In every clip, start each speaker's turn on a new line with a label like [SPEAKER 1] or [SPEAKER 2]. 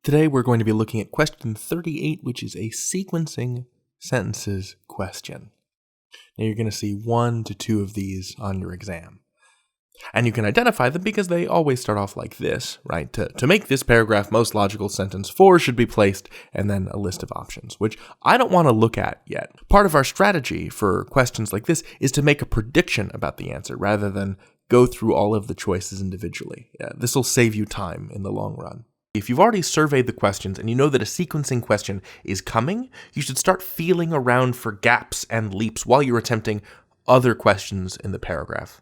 [SPEAKER 1] Today we're going to be looking at question 38, which is a sequencing sentences question. Now you're going to see 1 to 2 of these on your exam. And you can identify them because they always start off like this, right? To make this paragraph most logical, sentence 4 should be placed, and then a list of options, which I don't want to look at yet. Part of our strategy for questions like this is to make a prediction about the answer rather than go through all of the choices individually. This will save you time in the long run. If you've already surveyed the questions and you know that a sequencing question is coming, you should start feeling around for gaps and leaps while you're attempting other questions in the paragraph.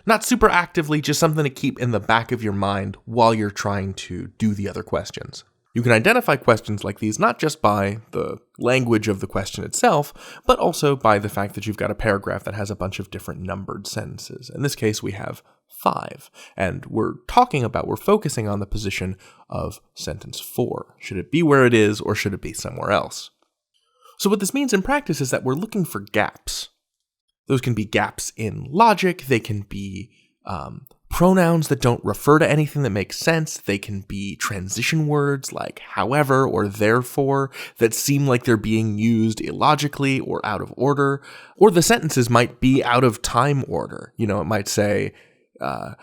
[SPEAKER 1] Not super actively, just something to keep in the back of your mind while you're trying to do the other questions. You can identify questions like these not just by the language of the question itself, but also by the fact that you've got a paragraph that has a bunch of different numbered sentences. In this case, we have 5, and we're focusing on the position of sentence 4. Should it be where it is, or should it be somewhere else? So what this means in practice is that we're looking for gaps. Those can be gaps in logic, they can be pronouns that don't refer to anything that makes sense, they can be transition words like however or therefore that seem like they're being used illogically or out of order, or the sentences might be out of time order. It might say, a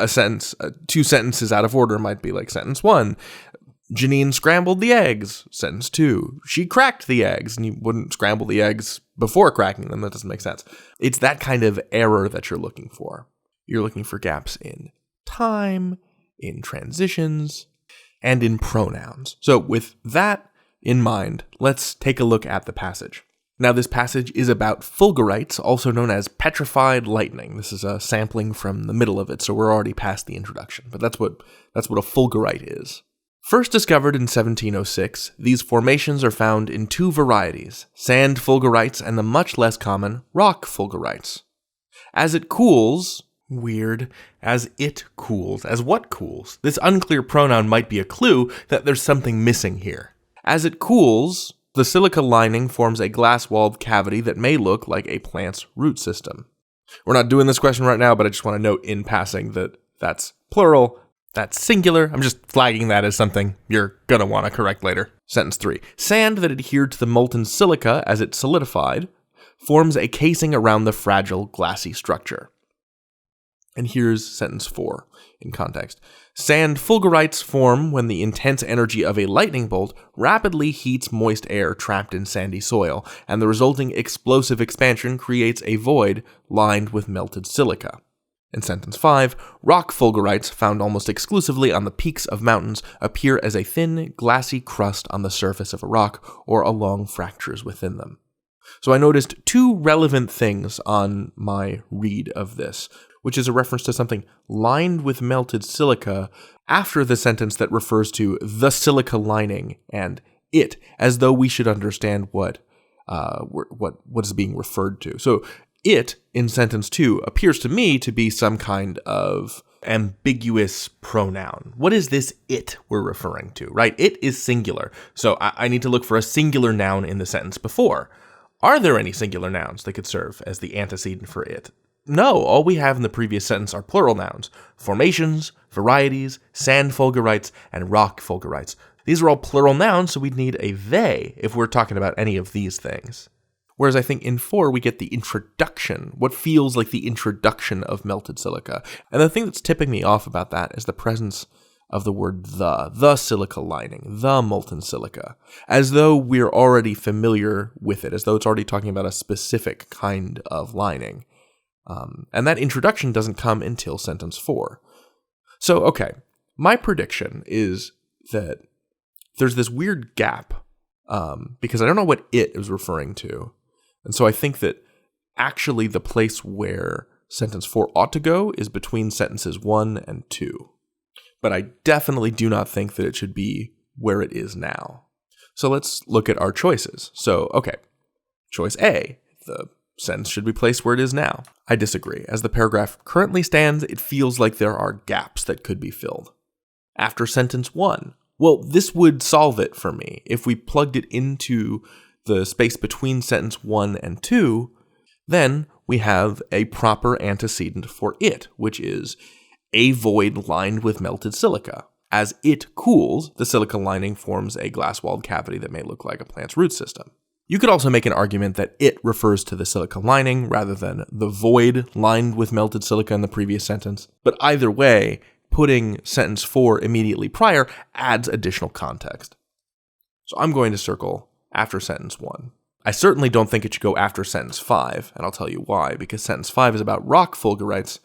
[SPEAKER 1] sentence, 2 sentences out of order might be like sentence 1, Janine scrambled the eggs. Sentence 2, she cracked the eggs. And you wouldn't scramble the eggs before cracking them. That doesn't make sense. It's that kind of error that you're looking for. You're looking for gaps in time, in transitions, and in pronouns. So with that in mind, let's take a look at the passage. Now, this passage is about fulgurites, also known as petrified lightning. This is a sampling from the middle of it, so we're already past the introduction. But that's what a fulgurite is. First discovered in 1706, these formations are found in 2 varieties, sand fulgurites and the much less common rock fulgurites. As it cools, as what cools? This unclear pronoun might be a clue that there's something missing here. As it cools, the silica lining forms a glass-walled cavity that may look like a plant's root system. We're not doing this question right now, but I just want to note in passing that that's plural. That's singular. I'm just flagging that as something you're going to want to correct later. Sentence 3. Sand that adhered to the molten silica as it solidified forms a casing around the fragile glassy structure. And here's sentence 4 in context. Sand fulgurites form when the intense energy of a lightning bolt rapidly heats moist air trapped in sandy soil, and the resulting explosive expansion creates a void lined with melted silica. In sentence 5, rock fulgurites, found almost exclusively on the peaks of mountains, appear as a thin, glassy crust on the surface of a rock or along fractures within them. So I noticed 2 relevant things on my read of this, which is a reference to something lined with melted silica after the sentence that refers to the silica lining and it, as though we should understand what is being referred to. So it, in sentence 2, appears to me to be some kind of ambiguous pronoun. What is this it we're referring to, right? It is singular, so I need to look for a singular noun in the sentence before. Are there any singular nouns that could serve as the antecedent for it? No, all we have in the previous sentence are plural nouns. Formations, varieties, sand fulgurites, and rock fulgurites. These are all plural nouns, so we'd need a they if we're talking about any of these things. Whereas I think in 4, we get the introduction, what feels like the introduction of melted silica. And the thing that's tipping me off about that is the presence of the word the silica lining, the molten silica, as though we're already familiar with it, as though it's already talking about a specific kind of lining. And that introduction doesn't come until sentence 4. So, okay, my prediction is that there's this weird gap, because I don't know what it is referring to. And so I think that actually the place where sentence 4 ought to go is between sentences 1 and 2. But I definitely do not think that it should be where it is now. So let's look at our choices. So, okay, choice A, the sentence should be placed where it is now. I disagree. As the paragraph currently stands, it feels like there are gaps that could be filled. After sentence 1, well, this would solve it for me. If we plugged it into the space between sentence 1 and 2, then we have a proper antecedent for it, which is a void lined with melted silica. As it cools, the silica lining forms a glass-walled cavity that may look like a plant's root system. You could also make an argument that it refers to the silica lining rather than the void lined with melted silica in the previous sentence. But either way, putting sentence 4 immediately prior adds additional context. So I'm going to circle after sentence 1. I certainly don't think it should go after sentence 5, and I'll tell you why, because sentence 5 is about rock fulgurites,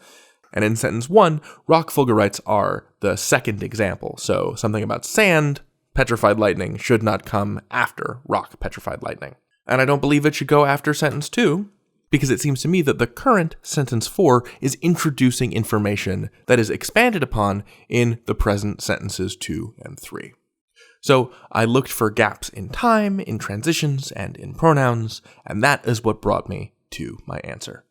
[SPEAKER 1] and in sentence 1, rock fulgurites are the second example. So something about sand, petrified lightning, should not come after rock petrified lightning. And I don't believe it should go after sentence 2, because it seems to me that the current sentence 4 is introducing information that is expanded upon in the present sentences 2 and 3. So I looked for gaps in time, in transitions, and in pronouns, and that is what brought me to my answer.